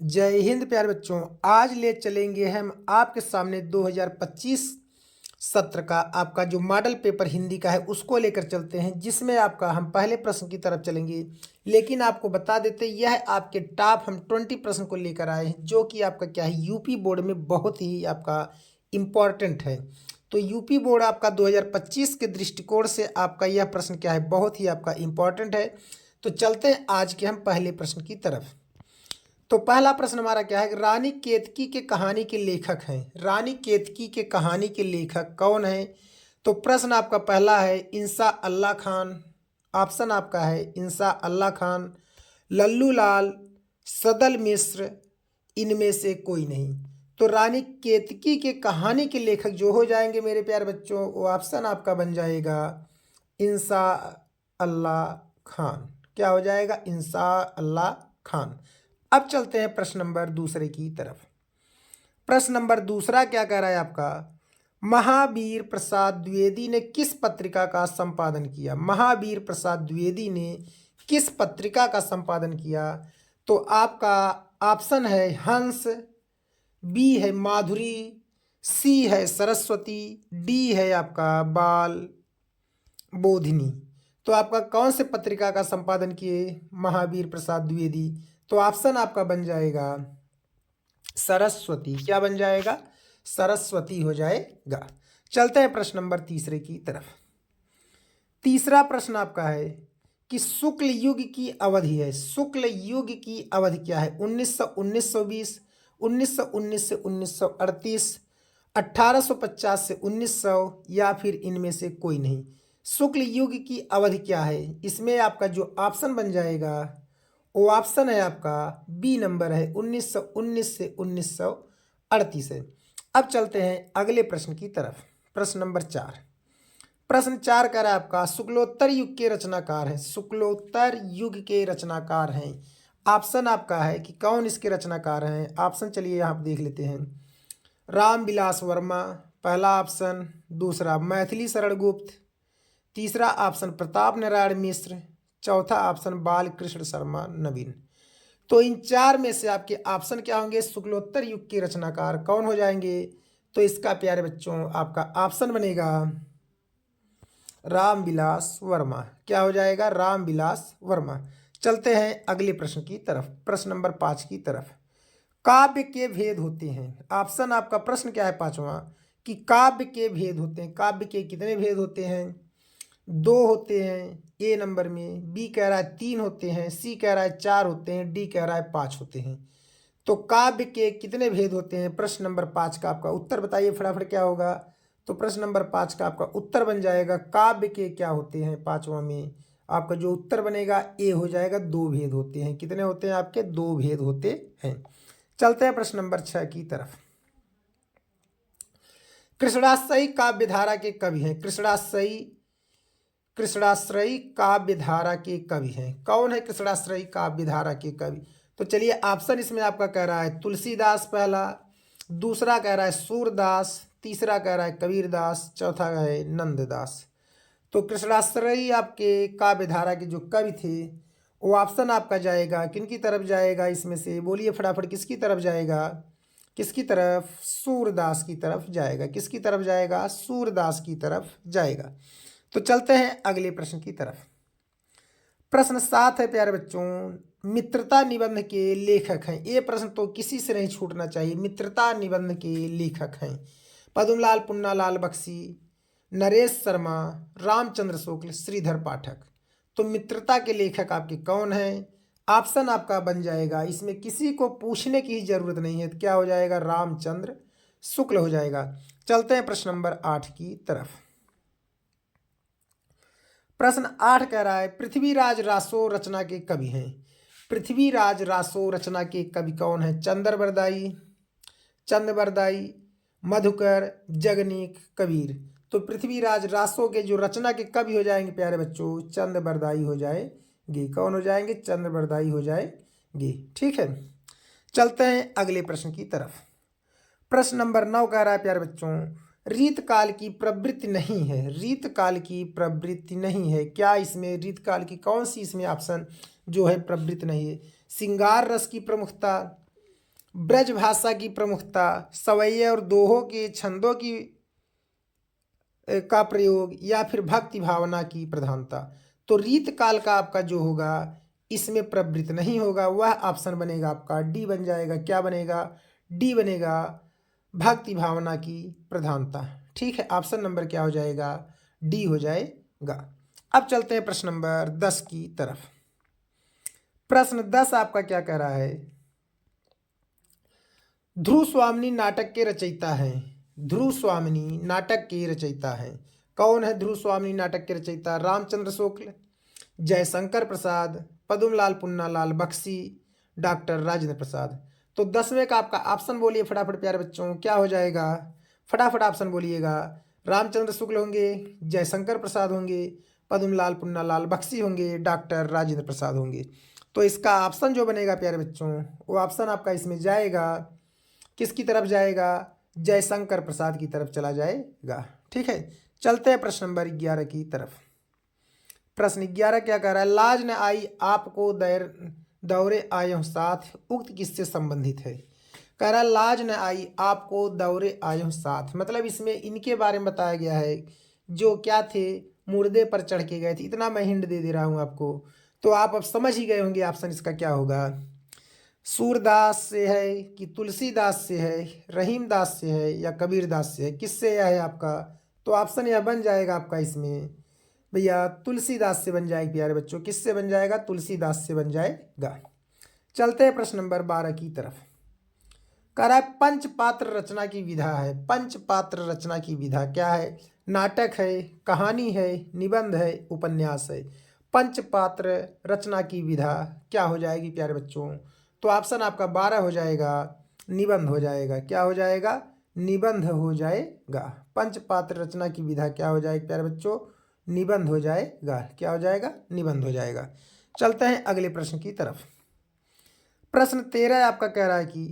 जय हिंद प्यारे बच्चों। आज ले चलेंगे हम आपके सामने 2025 सत्र का आपका जो मॉडल पेपर हिंदी का है उसको लेकर चलते हैं, जिसमें आपका हम पहले प्रश्न की तरफ चलेंगे। लेकिन आपको बता देते यह आपके टॉप हम 20 प्रश्न को लेकर आए हैं, जो कि आपका क्या है यूपी बोर्ड में बहुत ही आपका इम्पॉर्टेंट है। तो यूपी बोर्ड आपका 2025 के दृष्टिकोण से आपका यह प्रश्न क्या है बहुत ही आपका इम्पॉर्टेंट है। तो चलते हैं आज के हम पहले प्रश्न की तरफ। तो पहला प्रश्न हमारा क्या है, रानी केतकी के कहानी के लेखक हैं। रानी केतकी के कहानी के लेखक कौन है? तो प्रश्न आपका पहला है इंसा अल्लाह खान। ऑप्शन आपका है इंसा अल्लाह खान, लल्लू लाल, सदल मिश्र, इनमें से कोई नहीं। तो रानी केतकी के कहानी के लेखक जो हो जाएंगे मेरे प्यारे बच्चों, वो ऑप्शन आपका बन जाएगा इंसा अल्लाह खान। क्या हो जाएगा? इंसा अल्लाह खान। अब चलते हैं प्रश्न नंबर दूसरे की तरफ। प्रश्न नंबर दूसरा क्या कह रहा है आपका, महावीर प्रसाद द्विवेदी ने किस पत्रिका का संपादन किया? महावीर प्रसाद द्विवेदी ने किस पत्रिका का संपादन किया? तो आपका ऑप्शन है हंस, बी है माधुरी, सी है सरस्वती, डी है आपका बाल बोधिनी। तो आपका कौन से पत्रिका का संपादन किए महावीर प्रसाद द्विवेदी? तो ऑप्शन आपका बन जाएगा सरस्वती। क्या बन जाएगा? सरस्वती हो जाएगा। चलते हैं प्रश्न नंबर तीसरे की तरफ। तीसरा प्रश्न आपका है कि शुक्ल युग की अवधि है। शुक्ल युग की अवधि क्या है? 1919 1919 से 1938, 1850 से 1900, या फिर इनमें से कोई नहीं। शुक्ल युग की अवधि क्या है? इसमें आपका जो ऑप्शन बन जाएगा वो ऑप्शन है आपका बी नंबर है 1919 से 1938 है। अब चलते हैं अगले प्रश्न की तरफ। प्रश्न नंबर 4। प्रश्न 4 कह रहा है आपका शुक्लोत्तर युग के रचनाकार हैं। शुक्लोत्तर युग के रचनाकार हैं। ऑप्शन आपका है कि कौन इसके रचनाकार हैं। ऑप्शन चलिए यहाँ पर देख लेते हैं। रामविलास वर्मा पहला ऑप्शन, दूसरा मैथिली शरण गुप्त, तीसरा ऑप्शन प्रताप नारायण मिश्र, चौथा ऑप्शन बालकृष्ण शर्मा नवीन। तो इन चार में से आपके ऑप्शन क्या होंगे? शुक्लोत्तर युग के रचनाकार कौन हो जाएंगे? तो इसका प्यारे बच्चों आपका ऑप्शन बनेगा रामविलास वर्मा। क्या हो जाएगा? रामविलास वर्मा। चलते हैं अगले प्रश्न की तरफ, प्रश्न नंबर 5 की तरफ। काव्य के भेद होते हैं। ऑप्शन आपका प्रश्न क्या है पांचवा, कि काव्य के भेद होते हैं। काव्य के कितने भेद होते हैं? 2 होते हैं ए नंबर में, बी कह रहा है 3 होते हैं, सी कह रहा है 4 होते हैं, डी कह रहा है 5 होते हैं। तो काव्य के कितने भेद होते हैं? प्रश्न नंबर 5 का आपका उत्तर बताइए फटाफट क्या होगा। तो प्रश्न नंबर 5 का आपका उत्तर बन जाएगा काव्य के क्या होते हैं पांचवा में। आपका जो उत्तर बनेगा ए हो जाएगा 2 भेद होते हैं। कितने होते हैं आपके? 2 भेद होते हैं। चलते हैं प्रश्न नंबर 6 की तरफ। कृष्णाश्रयी काव्य धारा के कवि हैं। कृष्णाश्रयी काव्य धारा के कवि हैं। कौन है कृष्णाश्रयी काव्य धारा के कवि? तो चलिए ऑप्शन इसमें आपका कह रहा है तुलसीदास पहला, दूसरा कह रहा है सूरदास, तीसरा कह रहा है कबीरदास, चौथा है नंददास। तो कृष्णाश्रयी आपके काव्य धारा के जो कवि थे वो ऑप्शन आपका जाएगा किनकी तरफ जाएगा? इसमें से बोलिए फटाफट, किसकी तरफ जाएगा? किसकी तरफ? सूरदास की तरफ जाएगा। किसकी तरफ जाएगा? सूरदास की तरफ जाएगा। तो चलते हैं अगले प्रश्न की तरफ। प्रश्न 7 है प्यारे बच्चों, मित्रता निबंध के लेखक हैं। ये प्रश्न तो किसी से नहीं छूटना चाहिए। मित्रता निबंध के लेखक हैं पद्मलाल पुन्नालाल बख्शी, नरेश शर्मा, रामचंद्र शुक्ल, श्रीधर पाठक। तो मित्रता के लेखक आपके कौन हैं? ऑप्शन आपका बन जाएगा, इसमें किसी को पूछने की जरूरत नहीं है, तो क्या हो जाएगा? रामचंद्र शुक्ल हो जाएगा। चलते हैं प्रश्न नंबर 8 की तरफ। प्रश्न 8 कह रहा है पृथ्वीराज रासो रचना के कवि हैं। पृथ्वीराज रासो रचना के कवि कौन है? चंद्रबरदाई, मधुकर, जगनीक, कबीर। तो पृथ्वीराज रासो के जो रचना के कवि हो जाएंगे प्यारे बच्चों, चंद्रबरदाई हो जाएंगे। कौन हो जाएंगे? चंद्रबरदाई हो जाएंगे। ठीक है, चलते हैं अगले प्रश्न की तरफ। प्रश्न नंबर 9 कह रहा है प्यारे बच्चों, रीतकाल की प्रवृत्ति नहीं है। रीतकाल की प्रवृत्ति नहीं है। क्या इसमें रीतकाल की कौन सी इसमें ऑप्शन जो है प्रवृत्ति नहीं है? श्रृंगार रस की प्रमुखता, ब्रज भाषा की प्रमुखता, सवैये और दोहों के छंदों की का प्रयोग, या फिर भक्ति भावना की प्रधानता। तो रीत काल का आपका जो होगा इसमें प्रवृत्त नहीं होगा, वह ऑप्शन बनेगा आपका डी बन जाएगा। क्या बनेगा? डी बनेगा, भक्ति भावना की प्रधानता। ठीक है, ऑप्शन नंबर क्या हो जाएगा? डी हो जाएगा। अब चलते हैं प्रश्न नंबर 10 की तरफ। प्रश्न 10 आपका क्या कह रहा है? ध्रुव स्वामिनी नाटक के रचयिता हैं। ध्रुव स्वामिनी नाटक के रचयिता हैं। कौन है ध्रुव स्वामिनी नाटक के रचयिता? रामचंद्र शुक्ल, जयशंकर प्रसाद, पद्मलाल पुन्नालाल बख्शी, डॉक्टर राजेंद्र प्रसाद। तो 10वें का आपका ऑप्शन बोलिए फटाफट प्यारे बच्चों, क्या हो जाएगा? फटाफट ऑप्शन बोलिएगा। रामचंद्र शुक्ल होंगे, जयशंकर प्रसाद होंगे, पद्मलाल पुन्नालाल बख्शी होंगे, डॉक्टर राजेंद्र प्रसाद होंगे। तो इसका ऑप्शन जो बनेगा प्यारे बच्चों, वो ऑप्शन आपका इसमें जाएगा, किसकी तरफ जाएगा? जयशंकर प्रसाद की तरफ चला जाएगा। ठीक है, चलते हैं प्रश्न नंबर 11 की तरफ। प्रश्न 11 क्या कह रहा है? लाज न आई आपको दौरे आयो साथ, उक्त किससे संबंधित है? कह रहा है लाज न आई आपको दौरे आयो साथ, मतलब इसमें इनके बारे में बताया गया है जो क्या थे, मुर्दे पर चढ़ के गए थे। इतना मैं हिंट दे दे रहा हूँ आपको, तो आप अब समझ ही गए होंगे ऑप्शन इसका क्या होगा। सूरदास से है कि तुलसीदास से है, रहीम दास से है, या कबीर दास से है? किससे यह है आपका? तो ऑप्शन यह बन जाएगा आपका इसमें भैया तुलसीदास से बन जाएगा प्यारे बच्चों। किससे बन जाएगा? तुलसीदास से बन जाएगा। चलते हैं प्रश्न नंबर 12 की तरफ। कह रहा है पंचपात्र रचना की विधा है। पंचपात्र रचना की विधा क्या है? नाटक है, कहानी है, निबंध है, उपन्यास है। पंचपात्र रचना की विधा क्या हो जाएगी प्यारे बच्चों? तो ऑप्शन आपका 12 हो जाएगा, निबंध हो जाएगा। क्या हो जाएगा? निबंध हो जाएगा। पंचपात्र रचना की विधा क्या हो जाएगी प्यारे बच्चों? निबंध हो जाएगा। क्या हो जाएगा? निबंध हो जाएगा। चलते हैं अगले प्रश्न की तरफ। प्रश्न 13 आपका कह रहा है कि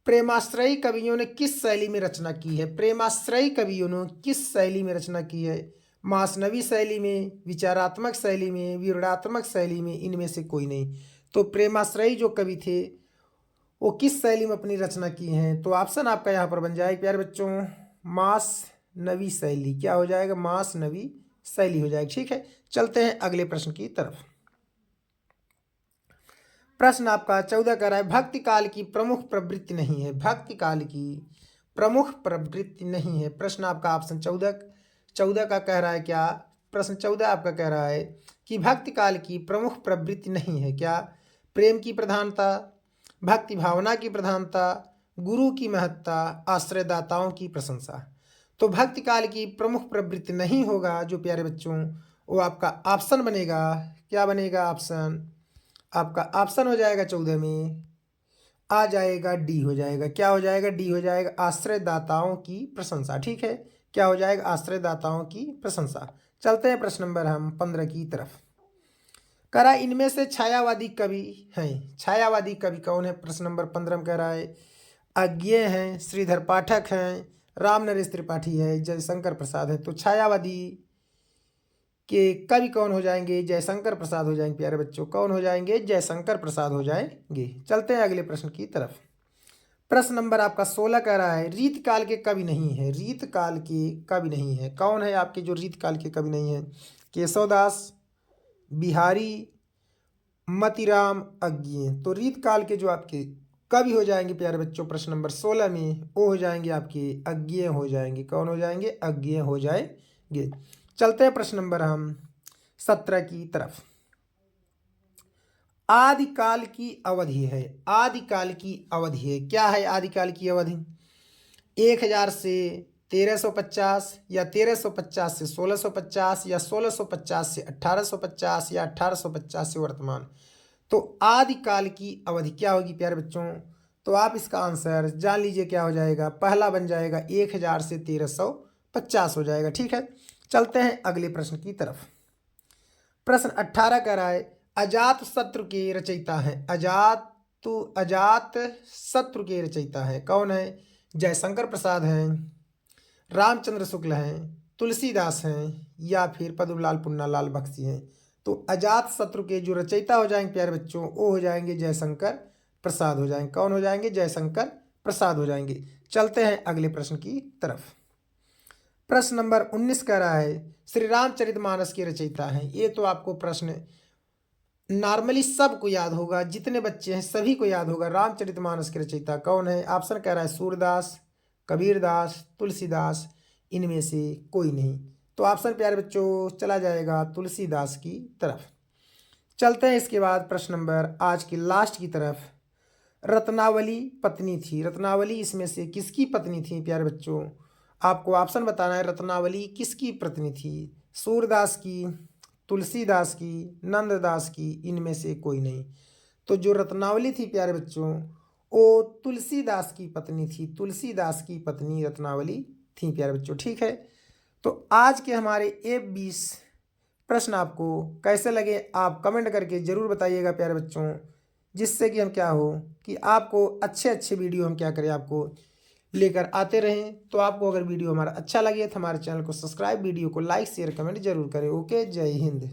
प्रेमाश्रयी कवियों ने किस शैली में रचना की है? प्रेमाश्रयी कवियों ने किस शैली में रचना की है? मासनवी शैली में, विचारात्मक शैली में, विवरणात्मक शैली में, इनमें से कोई नहीं। तो प्रेमाश्रयी जो कवि थे वो किस शैली में अपनी रचना की हैं? तो ऑप्शन आपका यहाँ पर बन जाएगा प्यारे बच्चों, मासनवी शैली। क्या हो जाएगा? मासनवी शैली हो जाएगी। ठीक है, चलते हैं अगले प्रश्न की तरफ। प्रश्न आपका 14 कह रहा है भक्ति काल की प्रमुख प्रवृत्ति नहीं है। भक्ति काल की प्रमुख प्रवृत्ति नहीं है। प्रश्न आपका ऑप्शन 14 का कह रहा है क्या? प्रश्न 14 आपका कह रहा है कि भक्ति काल की प्रमुख प्रवृत्ति नहीं है क्या? प्रेम की प्रधानता, भक्ति भावना की प्रधानता, गुरु की महत्ता, आश्रयदाताओं की प्रशंसा। तो भक्ति काल की प्रमुख प्रवृत्ति नहीं होगा जो प्यारे बच्चों, वो आपका ऑप्शन बनेगा। क्या बनेगा? ऑप्शन आपका ऑप्शन हो जाएगा 14 में आ जाएगा डी हो जाएगा। क्या हो जाएगा? डी हो जाएगा, आश्रयदाताओं की प्रशंसा। ठीक है, क्या हो जाएगा? आश्रयदाताओं की प्रशंसा। चलते हैं प्रश्न नंबर हम 15 की तरफ। करा इनमें से छायावादी कवि हैं। छायावादी कवि कौन है? प्रश्न नंबर 15 में कह रहा है अज्ञेय हैं, श्रीधर पाठक हैं, राम नरेश त्रिपाठी है, जयशंकर प्रसाद है। तो छायावादी के कवि कौन हो जाएंगे? जयशंकर प्रसाद हो जाएंगे प्यारे बच्चों। कौन हो जाएंगे? जयशंकर प्रसाद हो जाएंगे। चलते हैं अगले प्रश्न की तरफ। प्रश्न नंबर आपका 16 कह रहा है रीत काल के कवि नहीं है। रीत काल के कवि नहीं है। कौन है आपके जो रीत काल के कवि नहीं है? केशवदास, बिहारी, मतीराम, अज्ञेय। तो रीत काल के जो आपके कवि हो जाएंगे प्यारे बच्चों प्रश्न नंबर 16 में, वो हो जाएंगे आपके अज्ञेय हो जाएंगे। कौन हो जाएंगे? अज्ञेय हो जाएंगे। चलते हैं प्रश्न नंबर हम 17 की तरफ। आदिकाल की अवधि है। आदिकाल की अवधि है। क्या है आदिकाल की अवधि? 1000 से 1350, या 1350 से 1650, या 1650 से 1850, या 1850 से वर्तमान। तो आदिकाल की अवधि क्या होगी प्यारे बच्चों? तो आप इसका आंसर जान लीजिए क्या हो जाएगा। पहला बन जाएगा 1000 से 1350 हो जाएगा। ठीक है, चलते हैं अगले प्रश्न की तरफ। प्रश्न 18 कह रहा है अजात शत्रु के रचयिता हैं। अजात शत्रु के रचयिता हैं। कौन है? जयशंकर प्रसाद हैं, रामचंद्र शुक्ल हैं, तुलसीदास हैं, या फिर पद्मलाल पुन्नालाल बख्शी हैं। तो अजात शत्रु के जो रचयिता हो जाएंगे प्यारे बच्चों, वो हो जाएंगे जयशंकर प्रसाद हो जाएंगे। कौन हो जाएंगे? जयशंकर प्रसाद हो जाएंगे। चलते हैं अगले प्रश्न की तरफ। प्रश्न नंबर 19 कह रहा है श्री रामचरितमानस के रचयिता हैं। ये तो आपको प्रश्न नॉर्मली सबको याद होगा, जितने बच्चे हैं सभी को याद होगा। रामचरितमानस के रचयिता कौन है? ऑप्शन कह रहा है सूरदास, कबीरदास, तुलसीदास, इनमें से कोई नहीं। तो ऑप्शन प्यारे बच्चों चला जाएगा तुलसीदास की तरफ। चलते हैं इसके बाद प्रश्न नंबर आज की लास्ट की तरफ। रत्नावली पत्नी थी, रत्नावली इसमें से किसकी पत्नी थी प्यारे बच्चों? आपको ऑप्शन बताना है रत्नावली किसकी पत्नी थी। सूरदास की, तुलसीदास की, नंददास की, इनमें से कोई नहीं। तो जो रत्नावली थी प्यारे बच्चों वो तुलसीदास की पत्नी थी, तुलसीदास की पत्नी रत्नावली थी प्यारे बच्चों। ठीक है, तो आज के हमारे ये 20 प्रश्न आपको कैसे लगे आप कमेंट करके ज़रूर बताइएगा प्यारे बच्चों, जिससे कि हम क्या हो कि आपको अच्छे अच्छे वीडियो हम क्या करें आपको लेकर आते रहें। तो आपको अगर वीडियो हमारा अच्छा लगे तो हमारे चैनल को सब्सक्राइब, वीडियो को लाइक शेयर कमेंट जरूर करें। ओके, जय हिंद।